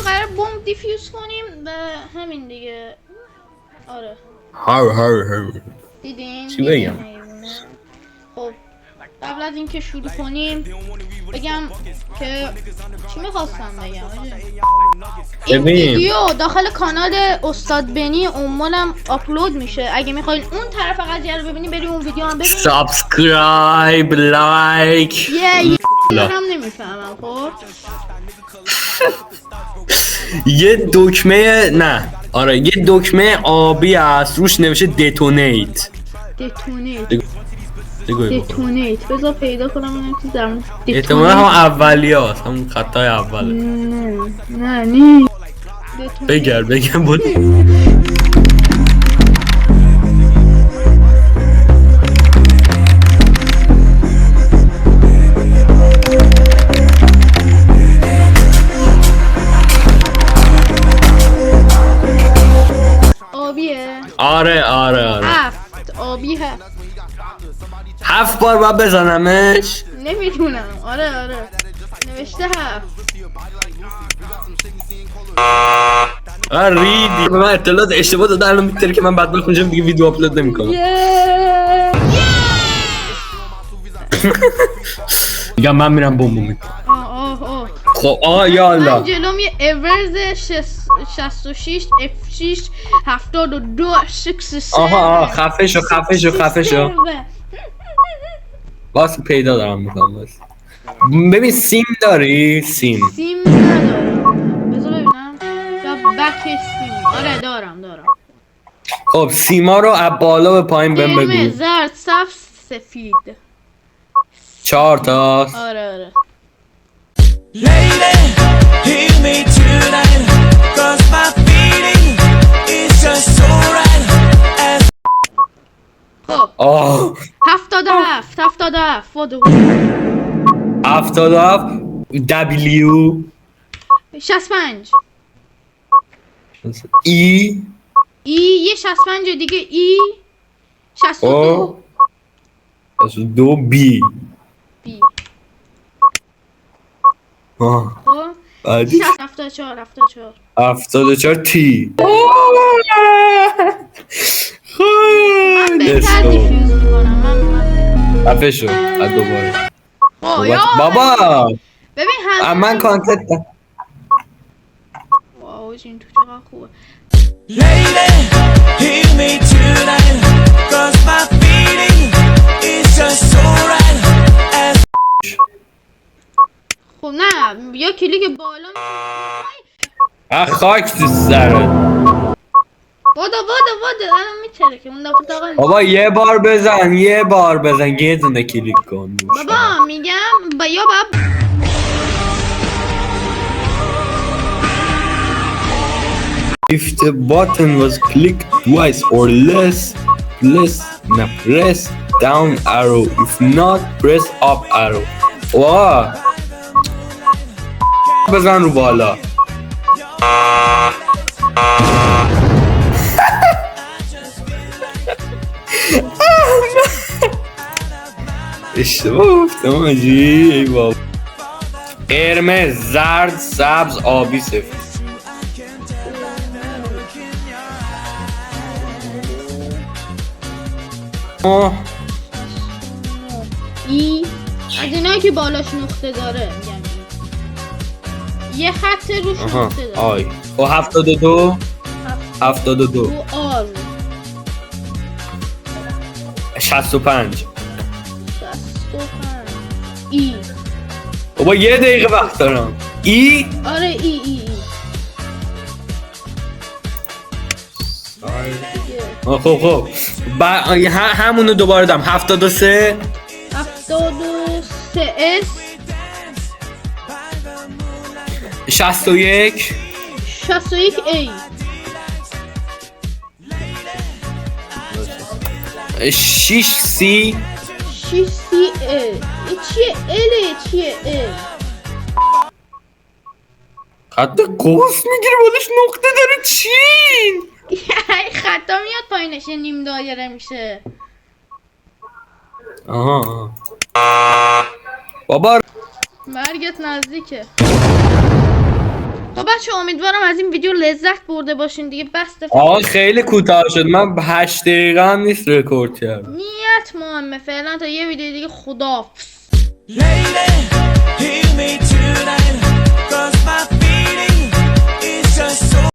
قرار بمب دیفیوز کنیم و همین دیگه. آره هر دیدین؟ چی بگم؟ خب قبل از اینکه شروع کنیم بگم که چی میخواستم بگم این ویدیو داخل کانال استاد بنی عمالم آپلود میشه. اگه میخواین اون طرف قضیه رو ببینید بریم اون ویدیو هم ببینید. سابسکرایب لایک هم نمیفهمم. خب یه دکمه نه آره یه دکمه آبی است روش نوشته دتونیت. دتونیت بذار پیدا کنم اون چیز در مورد احتمالا هم اولیاست، همون خطای اول. نه بگم بود. آبیه؟ آره 7 آبی 7 بار باید بزنمش؟ نمیدونم. آره نوشته 7. ریدی به من اطلاعات اشتباه داده الان میتره که من بعد بخونجم دیگه ویدیو آپلود نمیکنم. میگم من میرم بمب میکنم. خب یالا من جلوم یه اورز 66 F6 72 66. خفه شو واسه پیدا دارم میکنم. بس ببین سیم داری؟ سیم ندارم. بذار ببینم. بک سیم. آره دارم. خب سیما رو از بالا به پایین بهم بگو. زرد سبز سفید 4 تا. آره Lady, hear me tonight, 'cause my feeling is just so right as. خب 77 W 65 ای یه 65 دیگه ای 62 بی بعدی 74 تی. من بهتر دیفیوز میکنم. خفه شو از دوباره بابا ببین من کانتنت واو این تو چقدر خوبه. Lady, hear me tonight, 'cause my feeling is just so right as. خب نه یا کلیک بالا خاک تو سرت. وادا الان میتره که اون دفعه بابا یه بار بزن یه دونه کلیک کن. بابا میگم یا باب If the button was clicked twice or less, press down arrow. If not, press up arrow. واه بزن رو بالا. اشتباه گفتم آجی. ای بابا قرمز زرد سبز آبی سفید. ای از اینایی که بالاش نقطه داره میگم یه خط روش نقطه داره. آی و 72 رو آر 65 ای. بابا یه دقیقه وقت دارم. ای آره ای خب همونو دوباره دم 73 اس 61 ای 6 سی ال چیه ال خط قوس میگیره بالش نقطه داره چین. خطا میاد پایینش نیم دایره میشه. بابا مرگت نزدیکه. تا بچه امیدوارم از این ویدیو لذت برده باشین دیگه. بسته آقا خیلی کوتاه شد، من 8 دقیقه هم نیست رکورد کردم. نیت مهمه فعلا تا یه ویدیو دیگه. خداحافظ. Lady,